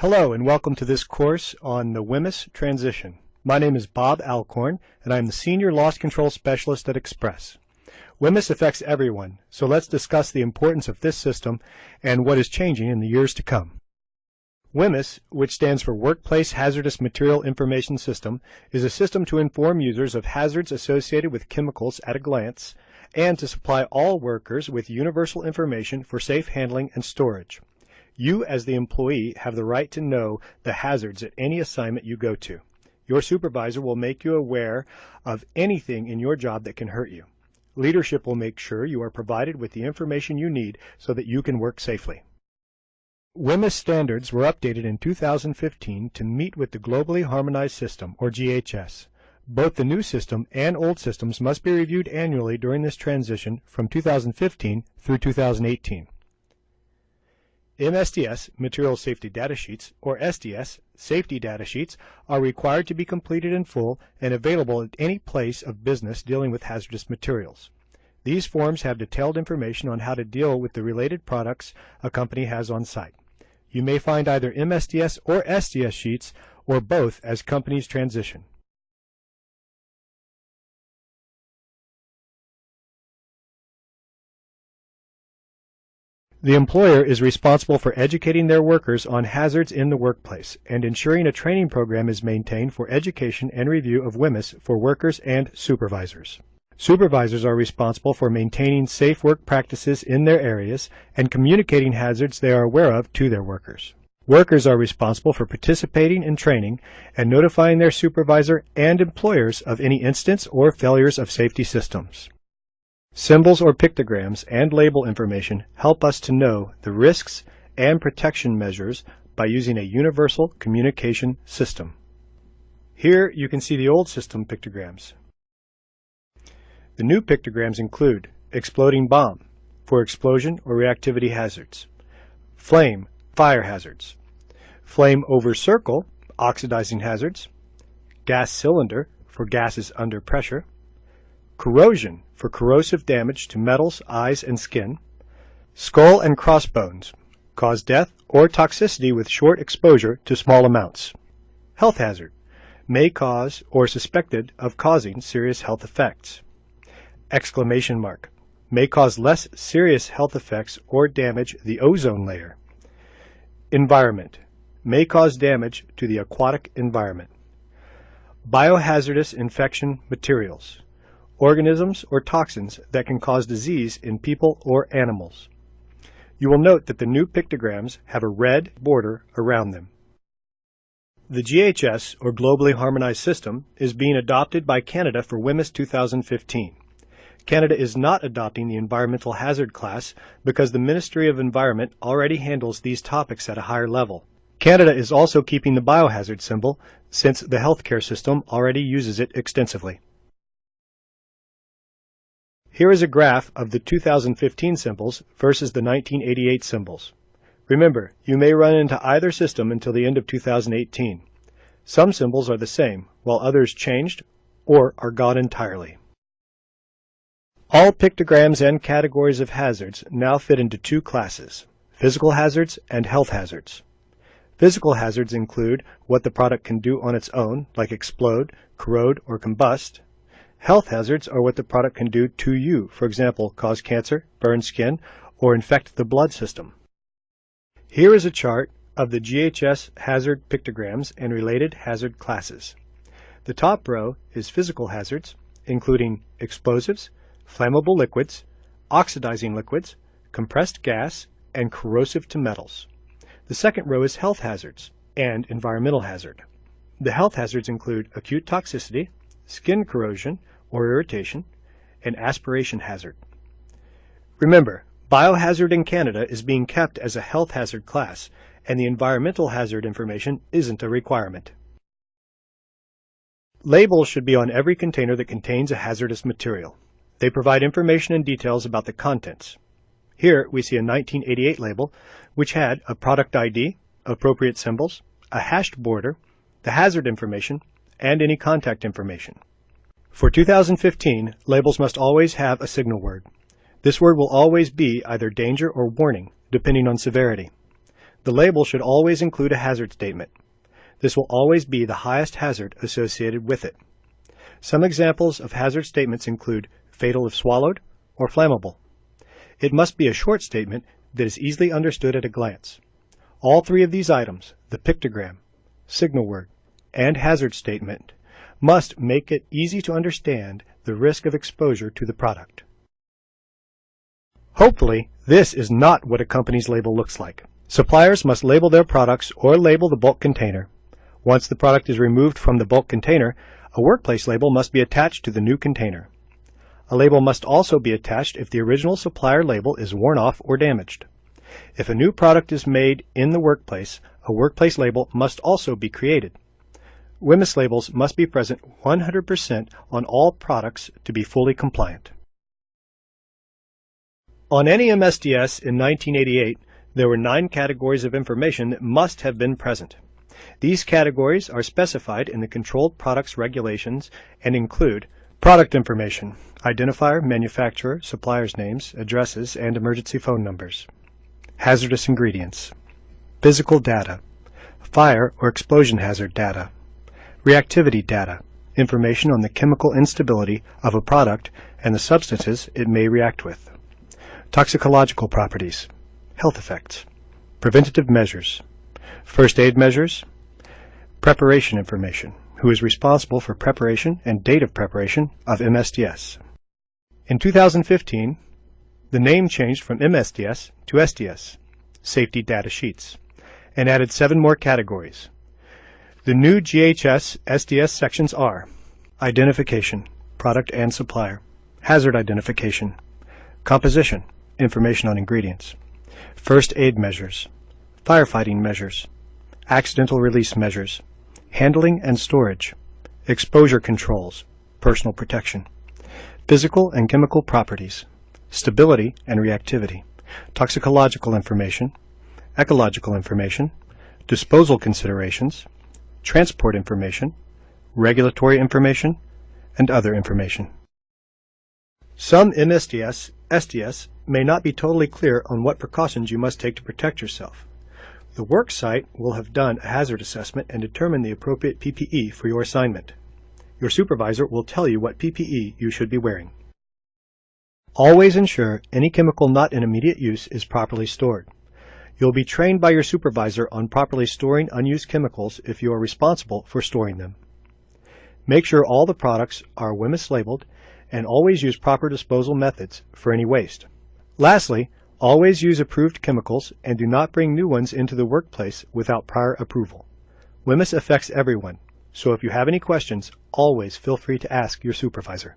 Hello and welcome to this course on the Whmis transition. My name is Bob Alcorn and I'm the Senior Loss Control Specialist at Express. Whmis affects everyone, so let's discuss the importance of this system and what is changing in the years to come. Whmis, which stands for Workplace Hazardous Material Information System, is a system to inform users of hazards associated with chemicals at a glance and to supply all workers with universal information for safe handling and storage. You, as the employee, have the right to know the hazards at any assignment you go to. Your supervisor will make you aware of anything in your job that can hurt you. Leadership will make sure you are provided with the information you need so that you can work safely. Whmis standards were updated in 2015 to meet with the Globally Harmonized System, or GHS. Both the new system and old systems must be reviewed annually during this transition from 2015 through 2018. MSDS, Material Safety Data Sheets, or SDS, Safety Data Sheets, are required to be completed in full and available at any place of business dealing with hazardous materials. These forms have detailed information on how to deal with the related products a company has on site. You may find either MSDS or SDS sheets, or both as companies transition. The employer is responsible for educating their workers on hazards in the workplace and ensuring a training program is maintained for education and review of Whmis for workers and supervisors. Supervisors are responsible for maintaining safe work practices in their areas and communicating hazards they are aware of to their workers. Workers are responsible for participating in training and notifying their supervisor and employers of any incidents or failures of safety systems. Symbols or pictograms and label information help us to know the risks and protection measures by using a universal communication system. Here you can see the old system pictograms. The new pictograms include exploding bomb for explosion or reactivity hazards, flame, fire hazards, flame over circle, oxidizing hazards, gas cylinder for gases under pressure, corrosion for corrosive damage to metals, eyes, and skin, skull and crossbones cause death or toxicity with short exposure to small amounts, health hazard may cause or suspected of causing serious health effects, exclamation mark may cause less serious health effects or damage the ozone layer, environment may cause damage to the aquatic environment, biohazardous infection materials, organisms or toxins that can cause disease in people or animals. You will note that the new pictograms have a red border around them. The GHS, or Globally Harmonized System, is being adopted by Canada for Whmis 2015. Canada is not adopting the environmental hazard class because the Ministry of Environment already handles these topics at a higher level. Canada is also keeping the biohazard symbol since the healthcare system already uses it extensively. Here is a graph of the 2015 symbols versus the 1988 symbols. Remember, you may run into either system until the end of 2018. Some symbols are the same, while others changed or are gone entirely. All pictograms and categories of hazards now fit into two classes, physical hazards and health hazards. Physical hazards include what the product can do on its own, like explode, corrode, or combust. Health hazards are what the product can do to you, for example, cause cancer, burn skin, or infect the blood system. Here is a chart of the GHS hazard pictograms and related hazard classes. The top row is physical hazards, including explosives, flammable liquids, oxidizing liquids, compressed gas, and corrosive to metals. The second row is health hazards and environmental hazard. The health hazards include acute toxicity, skin corrosion or irritation, and aspiration hazard. Remember, biohazard in Canada is being kept as a health hazard class, and the environmental hazard information isn't a requirement. Labels should be on every container that contains a hazardous material. They provide information and details about the contents. Here we see a 1988 label, which had a product ID, appropriate symbols, a hashed border, the hazard information, and any contact information. For 2015, labels must always have a signal word. This word will always be either danger or warning, depending on severity. The label should always include a hazard statement. This will always be the highest hazard associated with it. Some examples of hazard statements include fatal if swallowed or flammable. It must be a short statement that is easily understood at a glance. All three of these items, the pictogram, signal word, and hazard statement, must make it easy to understand the risk of exposure to the product. Hopefully, this is not what a company's label looks like. Suppliers must label their products or label the bulk container. Once the product is removed from the bulk container, a workplace label must be attached to the new container. A label must also be attached if the original supplier label is worn off or damaged. If a new product is made in the workplace, a workplace label must also be created. Whmis labels must be present 100% on all products to be fully compliant. On any MSDS in 1988, there were 9 categories of information that must have been present. These categories are specified in the Controlled Products Regulations and include product information, identifier, manufacturer, suppliers' names, addresses, and emergency phone numbers. Hazardous ingredients, physical data, fire or explosion hazard data, reactivity data, information on the chemical instability of a product and the substances it may react with, toxicological properties, health effects, preventative measures, first aid measures, preparation information, who is responsible for preparation and date of preparation of MSDS. In 2015, the name changed from MSDS to SDS, Safety Data Sheets, and added 7 more categories. The new GHS SDS sections are identification, product and supplier, hazard identification, composition, information on ingredients, first aid measures, firefighting measures, accidental release measures, handling and storage, exposure controls, personal protection, physical and chemical properties, stability and reactivity, toxicological information, ecological information, disposal considerations, transport information, regulatory information, and other information. Some MSDS, SDS may not be totally clear on what precautions you must take to protect yourself. The work site will have done a hazard assessment and determined the appropriate PPE for your assignment. Your supervisor will tell you what PPE you should be wearing. Always ensure any chemical not in immediate use is properly stored. You'll be trained by your supervisor on properly storing unused chemicals if you are responsible for storing them. Make sure all the products are Whmis labeled and always use proper disposal methods for any waste. Lastly, always use approved chemicals and do not bring new ones into the workplace without prior approval. Whmis affects everyone, so if you have any questions, always feel free to ask your supervisor.